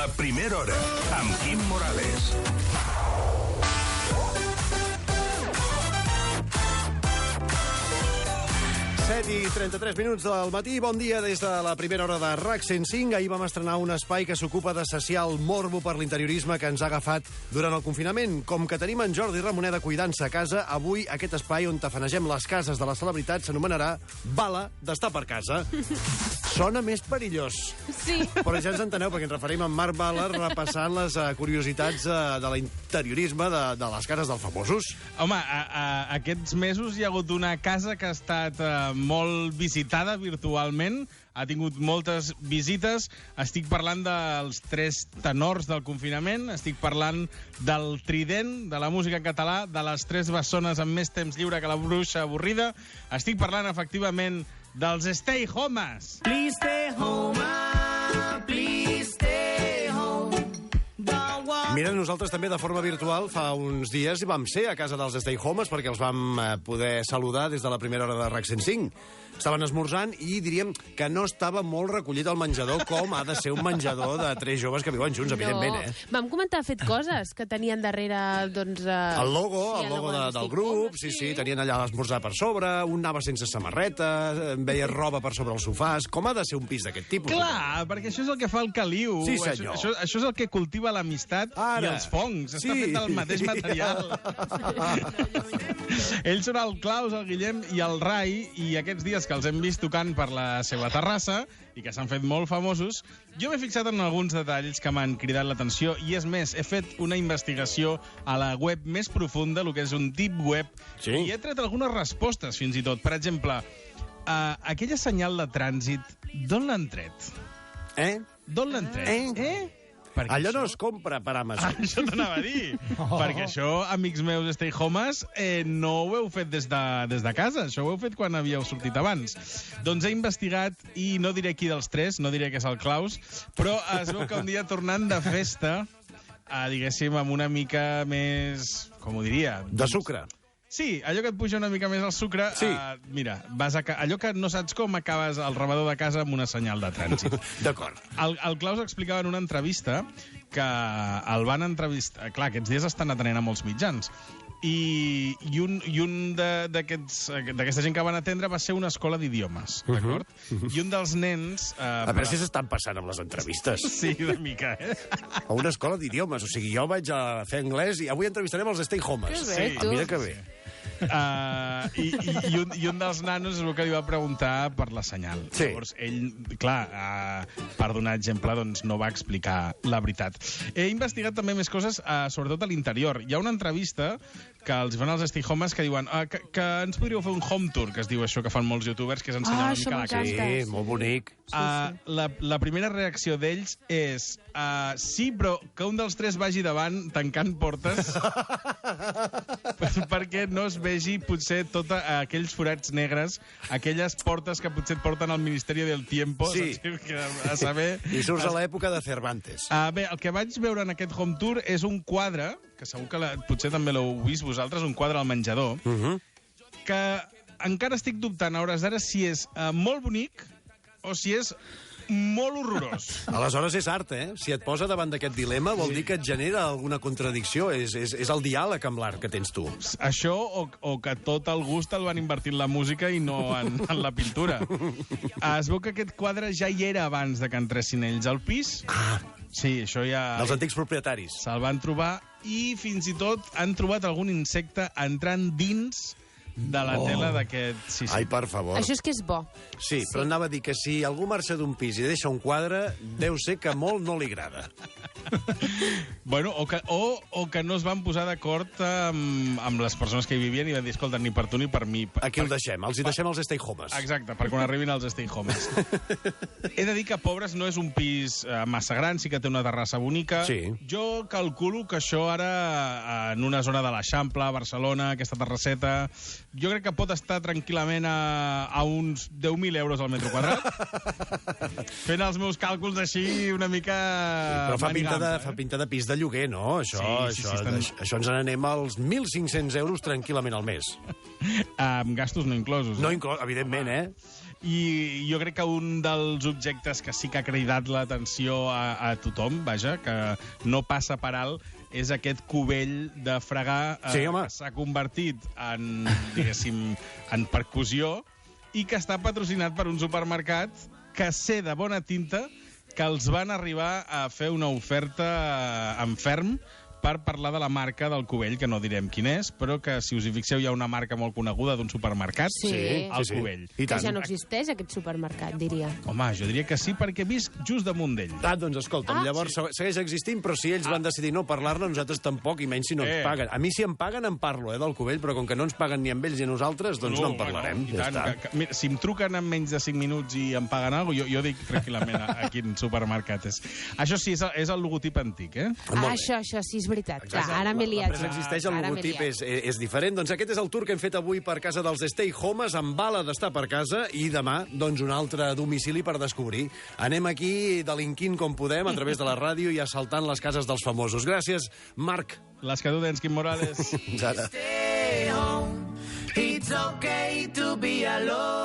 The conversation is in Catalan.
La primera hora, amb Quim Morales. I 33 minuts del matí. Bon dia des de la primera hora de RAC 105. Ahir vam estrenar un espai que s'ocupa de saciar el morbo per l'interiorisme que ens ha agafat durant el confinament. Com que tenim en Jordi Ramoneda cuidant-se a casa, avui aquest espai on tafanegem les cases de les celebritats s'anomenarà Bala d'estar per casa. Sona més perillós. Sí. Però ja ens enteneu, perquè ens referim a Marc Bala repassant les curiositats de l'interiorisme de les cases dels famosos. Home, aquests mesos hi ha hagut una casa que ha estat molt visitada virtualment, ha tingut moltes visites. Estic parlant dels 3 tenors del confinament, estic parlant del trident de la música en català, de les 3 bessones amb més temps lliure que la bruixa avorrida. Estic parlant, efectivament, dels Stay Homes. Please stay home, please stay home. Mira, nosaltres també de forma virtual fa uns dies vam ser a casa dels Stay Homes perquè els vam poder saludar des de la primera hora de RAC 105. Estaven esmorzant i diríem que no estava molt recollit al menjador com ha de ser un menjador de 3 joves que viuen junts, evidentment, eh? Vam comentar fet coses que tenien darrere, doncs... El logo del grup, sí, tenien allà l'esmorzar per sobre, un anava sense samarreta, veia roba per sobre els sofàs. Com ha de ser un pis d'aquest tipus? Clar, perquè això és el que fa el caliu. Sí, senyor. Això és el que cultiva l'amistat i els fongs. Està fet del mateix material. Ells són el Claus, el Guillem i el Rai, i aquests dies que els hem vist tocant per la seva terrassa i que s'han fet molt famosos, jo m'he fixat en alguns detalls que m'han cridat l'atenció, i és més, he fet una investigació a la web més profunda, el que és un deep web, sí. I he tret algunes respostes, fins i tot. Per exemple, aquella senyal de trànsit, d'on l'han tret? D'on l'han tret? Perquè allò no es compra per Amazon. Això t'anava a dir. Perquè això, amics meus Stay Homes, no ho heu fet des de casa. Això ho heu fet quan havíeu sortit abans. Doncs he investigat, i no diré qui dels 3, no diré que és el Claus, però es veu que un dia tornant de festa, diguéssim, amb una mica més... com ho diria? De sucre. Sí, allò que et puja una mica més el sucre, sí. Mira, allò que no saps com acabes al rebedor de casa amb una senyal de trànsit. D'acord. El Claus explicava en una entrevista que el van entrevistar... Clar, aquests dies estan atenent a molts mitjans. I un d'aquesta gent que van atendre va ser una escola d'idiomes, d'acord? I un dels nens... A veure si s'estan passant amb les entrevistes. Sí, una mica, A una escola d'idiomes. O sigui, jo vaig a fer anglès i avui entrevistarem els Stay Homes. Que bé, tu. Mira que bé. I un dels nanos és el que li va preguntar per la senyal. Sí. Llavors, ell, clar, per donar exemple, doncs no va explicar la veritat. He investigat també més coses, sobretot a l'interior. Hi ha una entrevista que els fan els Stay Homes que diuen que ens podríeu fer un home tour, que es diu això que fan molts youtubers, que és ensenyar una mica la casa. Sí, molt bonic. La primera reacció d'ells és sí, però que un dels 3 vagi davant tancant portes perquè no es vegi potser tots aquells forats negres, aquelles portes que potser et porten al Ministeri del Tiempo, sí. A saber... I surts a l'època de Cervantes. Bé, el que vaig veure en aquest home tour és un quadre, que segur que potser també l'heu vist vosaltres, un quadre al menjador, que encara estic dubtant a hores d'ara si és molt bonic o si és molt horrorós. Aleshores és art, eh? Si et posa davant d'aquest dilema vol dir que et genera alguna contradicció. És el diàleg amb l'art que tens tu. Això o que tot el gust el van invertir en la música i no en la pintura. Es veu que aquest quadre ja hi era abans de que entressin ells al pis. Sí, això ja... Dels antics propietaris. Se'l van trobar i fins i tot han trobat algun insecte entrant dins de la tela d'aquest... Sí. Ai, per favor. Això és que és bo. Sí, però anava a dir que si algú marxa d'un pis i deixa un quadre, deu ser que molt no li agrada. Bueno, o que no es van posar d'acord amb les persones que hi vivien i van dir, escolta, ni per tu ni per mi. Aquí el deixem, els hi deixem els Stay Homes. Exacte, per quan arribin els Stay Homes. He de dir que, pobres, no és un pis massa gran, sí que té una terrassa bonica. Sí. Jo calculo que això ara, en una zona de l'Eixample, a Barcelona, aquesta terrasseta, jo crec que pot estar tranquil·lament a uns 10.000 euros al metre quadrat. Fent els meus càlculs així una mica... Però fa pinta de pis de lloguer, no? Això ens n'anem als 1.500 euros tranquil·lament al mes. Amb gastos no inclosos. No evidentment, eh? I jo crec que un dels objectes que sí que ha cridat l'atenció a tothom, vaja, que no passa per alt, és aquest cubell de fregar Sí, home. que s'ha convertit en, diguéssim, en percussió i que està patrocinat per un supermercat que sé de bona tinta que els van arribar a fer una oferta en ferm per parlar de la marca del cubell, que no direm quin és, però que, si us hi fixeu, hi ha una marca molt coneguda d'un supermercat, Sí. el cubell. I Que ja tant. no existeix, aquest supermercat, diria. Home, jo diria que sí, perquè visc just damunt d'ell. Doncs escolta'm, llavors segueix existint, però si ells van decidir no parlar-ne, nosaltres tampoc, i menys si no ens paguen. A mi, si em paguen, en parlo, del cubell, però com que no ens paguen ni amb ells ni a nosaltres, doncs no en parlarem. Bueno, i Ja tant, està. mira, si em truquen en menys de 5 minuts i em paguen alguna cosa, jo dic tranquil·lament a quin supermercat és. Això sí, és el logotip antic, eh? Molt bé. Això sí és veritat. Clar, Exacte. ara m'he liat. L'empresa existeix, el Ara m'he logotip liat. és diferent. Doncs aquest és el tour que hem fet avui per casa dels Stay Homes, amb bala d'estar per casa, i demà, doncs, un altre domicili per descobrir. Anem aquí delinquint com podem, a través de la ràdio i assaltant les cases dels famosos. Gràcies, Marc. Les que du dents, Quim Morales. Fins ara. Stay home. It's okay to be alone.